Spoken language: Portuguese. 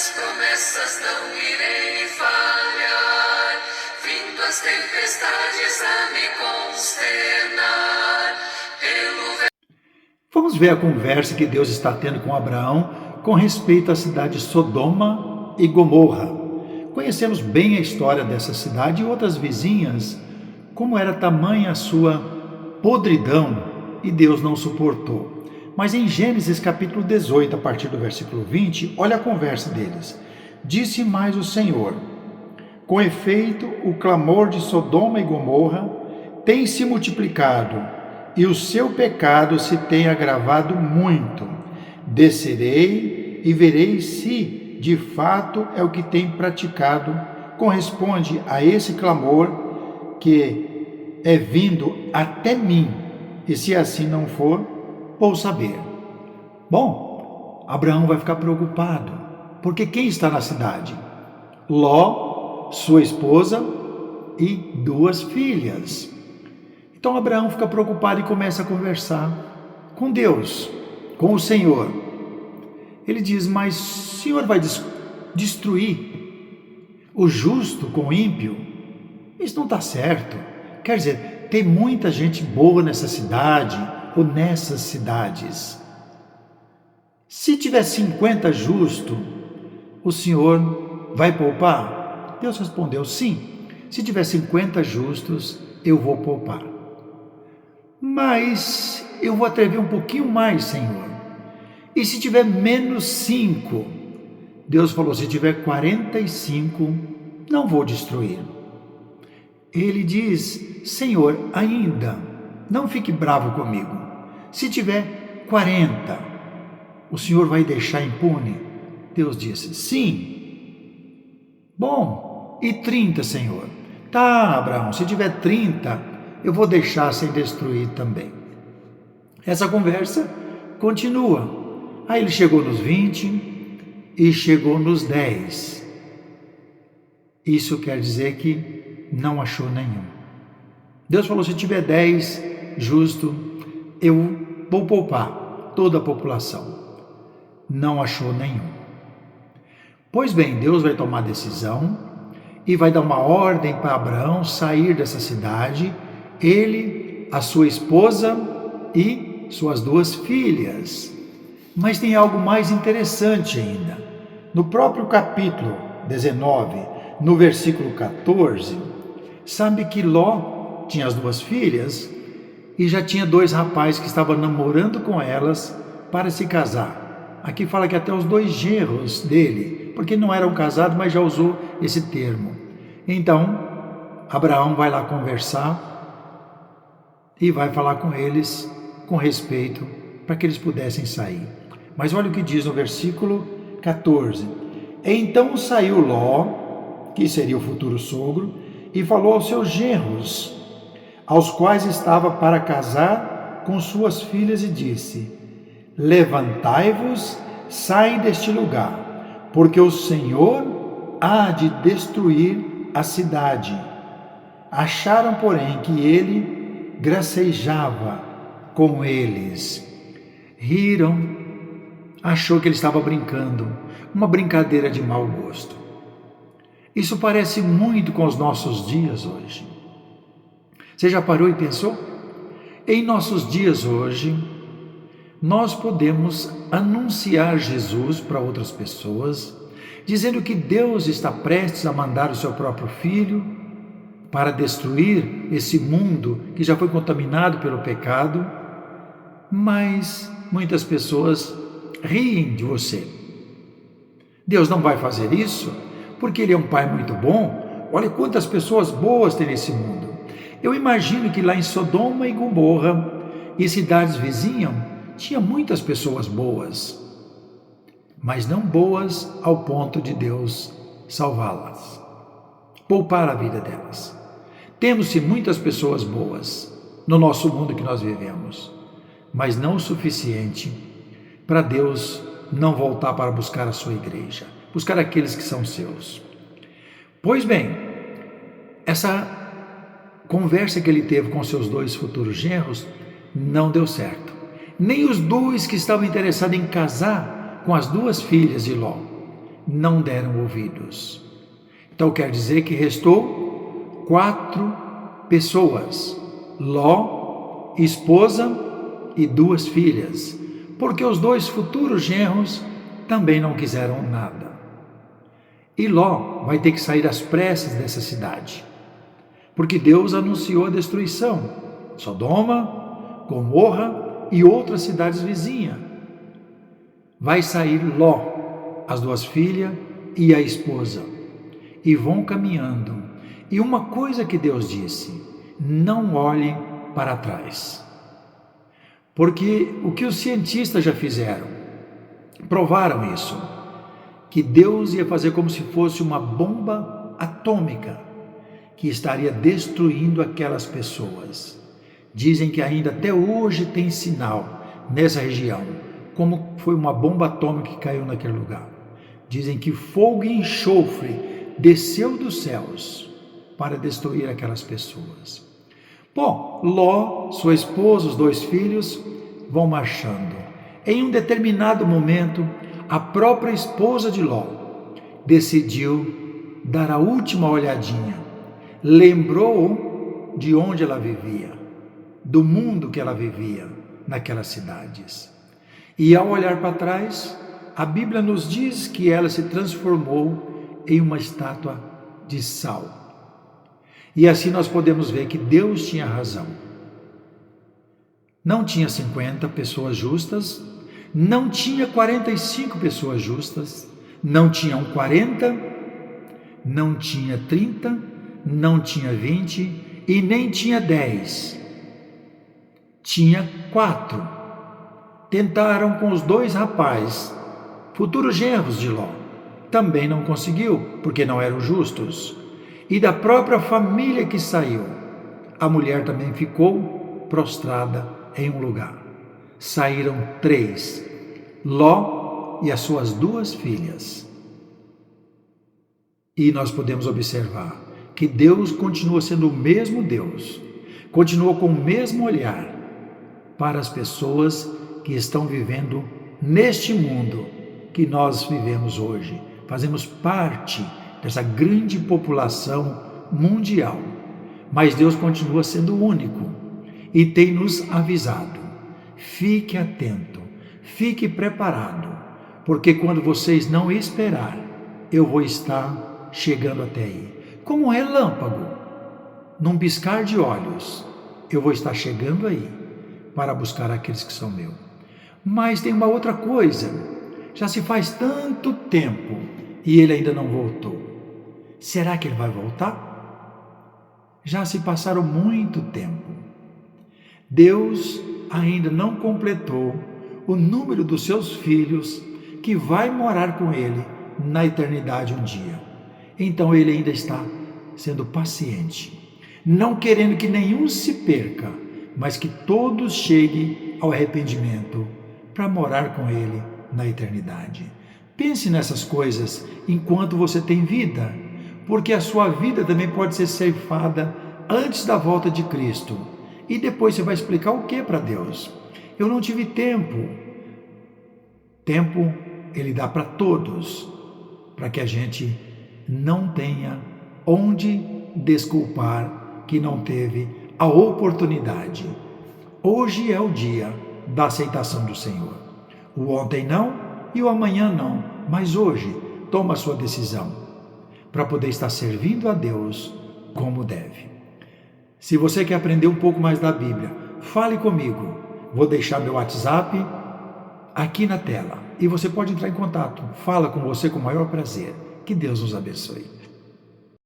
minhas promessas não irei falhar, vindo as tempestades a me consternar. Vamos ver a conversa que Deus está tendo com Abraão com respeito à cidade de Sodoma e Gomorra. Conhecemos bem a história dessa cidade e outras vizinhas, como era tamanha a sua podridão e Deus não suportou. Mas em Gênesis capítulo 18, a partir do versículo 20, olha a conversa deles. Disse mais o Senhor: com efeito, o clamor de Sodoma e Gomorra tem se multiplicado, e o seu pecado se tem agravado muito. Descerei e verei se, de fato, é o que tem praticado, corresponde a esse clamor que é vindo até mim, e se assim não for, vou saber. Bom, Abraão vai ficar preocupado, porque quem está na cidade? Ló, sua esposa e 2 filhas. Então Abraão fica preocupado e começa a conversar com Deus, com o Senhor. Ele diz: mas o Senhor vai destruir o justo com o ímpio? Isso não está certo. Quer dizer, tem muita gente boa nessa cidade ou nessas cidades. Se tiver 50 justos, o Senhor vai poupar? Deus respondeu: sim. Se tiver 50 justos, eu vou poupar. Mas eu vou atrever um pouquinho mais, Senhor. E se tiver menos 5? Deus falou: se tiver 45, não vou destruir. Ele diz: Senhor, ainda, não fique bravo comigo. Se tiver 40, o Senhor vai deixar impune? Deus disse: sim. Bom, e 30, Senhor? Tá, Abraão, se tiver 30, eu vou deixar sem destruir também. Essa conversa continua. Aí ele chegou nos 20 e chegou nos 10. Isso quer dizer que não achou nenhum. Deus falou: se tiver 10 justo, eu vou poupar toda a população. Não achou nenhum. Pois bem, Deus vai tomar decisão e vai dar uma ordem para Abraão sair dessa cidade, ele, a sua esposa e suas 2 filhas. Mas tem algo mais interessante ainda. No próprio capítulo 19, no versículo 14, sabe que Ló tinha as 2 filhas e já tinha 2 rapazes que estavam namorando com elas para se casar. Aqui fala que até os 2 genros dele, porque não eram casados, mas já usou esse termo. Então, Abraão vai lá conversar e vai falar com eles com respeito para que eles pudessem sair. Mas olha o que diz no versículo 14. Então saiu Ló, que seria o futuro sogro, e falou aos seus genros, aos quais estava para casar com suas filhas, e disse: levantai-vos, saem deste lugar, porque o Senhor há de destruir a cidade. Acharam, porém, que ele gracejava com eles. Riram, achou que ele estava brincando, uma brincadeira de mau gosto. Isso parece muito com os nossos dias hoje. Você já parou e pensou? Em nossos dias hoje, nós podemos anunciar Jesus para outras pessoas, dizendo que Deus está prestes a mandar o seu próprio Filho para destruir esse mundo que já foi contaminado pelo pecado, mas muitas pessoas riem de você. Deus não vai fazer isso porque Ele é um Pai muito bom. Olha quantas pessoas boas tem nesse mundo. Eu imagino que lá em Sodoma e Gomorra e cidades vizinhas tinha muitas pessoas boas, mas não boas ao ponto de Deus salvá-las, poupar a vida delas. Temos-se muitas pessoas boas no nosso mundo que nós vivemos, mas não o suficiente para Deus não voltar para buscar a sua igreja, buscar aqueles que são seus. Pois bem, essa conversa que ele teve com seus 2 futuros genros não deu certo. Nem os 2 que estavam interessados em casar com as 2 filhas de Ló. não deram ouvidos. Então quer dizer que restou 4 pessoas: Ló, esposa e 2 filhas, porque os 2 futuros genros também não quiseram nada. E Ló vai ter que sair às pressas dessa cidade, porque Deus anunciou a destruição: Sodoma, Gomorra e outras cidades vizinhas. Vai sair Ló, as 2 filhas e a esposa, e vão caminhando. E uma coisa que Deus disse: não olhem para trás. Porque o que os cientistas já fizeram, provaram isso, que Deus ia fazer como se fosse uma bomba atômica, que estaria destruindo aquelas pessoas. Dizem que ainda até hoje tem sinal nessa região, como foi uma bomba atômica que caiu naquele lugar. Dizem que fogo e enxofre desceu dos céus para destruir aquelas pessoas. Bom, Ló, sua esposa, os 2 filhos vão marchando. Em um determinado momento, a própria esposa de Ló decidiu dar a última olhadinha. Lembrou de onde ela vivia, do mundo que ela vivia naquelas cidades. E ao olhar para trás, a Bíblia nos diz que ela se transformou em uma estátua de sal. E assim nós podemos ver que Deus tinha razão. Não tinha 50 pessoas justas, não tinha 45 pessoas justas, não tinham 40, não tinha 30, não tinha 20 e nem tinha 10. Tinha 4. Tentaram com os 2 rapazes, futuros genros de Ló. Também não conseguiu, porque não eram justos. E da própria família que saiu, a mulher também ficou prostrada em um lugar. Saíram 3, Ló e as suas 2 filhas. E nós podemos observar que Deus continua sendo o mesmo Deus, continua com o mesmo olhar para as pessoas que estão vivendo neste mundo que nós vivemos hoje. Fazemos parte dessa grande população mundial, mas Deus continua sendo único e tem nos avisado: fique atento, fique preparado, porque quando vocês não esperar, eu vou estar chegando até aí, como um relâmpago, num piscar de olhos, eu vou estar chegando aí para buscar aqueles que são meus. Mas tem uma outra coisa: já se faz tanto tempo e ele ainda não voltou. Será que ele vai voltar? Já se passaram muito tempo. Deus ainda não completou o número dos seus filhos que vai morar com ele na eternidade um dia. Então ele ainda está sendo paciente, não querendo que nenhum se perca, mas que todos cheguem ao arrependimento para morar com ele na eternidade. Pense nessas coisas enquanto você tem vida, porque a sua vida também pode ser ceifada antes da volta de Cristo. E depois você vai explicar o que para Deus? Eu não tive tempo. Tempo Ele dá para todos, para que a gente não tenha onde desculpar que não teve a oportunidade. Hoje é o dia da aceitação do Senhor. O ontem não e o amanhã não, mas hoje toma a sua decisão para poder estar servindo a Deus como deve. Se você quer aprender um pouco mais da Bíblia, fale comigo. Vou deixar meu WhatsApp aqui na tela e você pode entrar em contato. Fala com você com o maior prazer. Que Deus nos abençoe.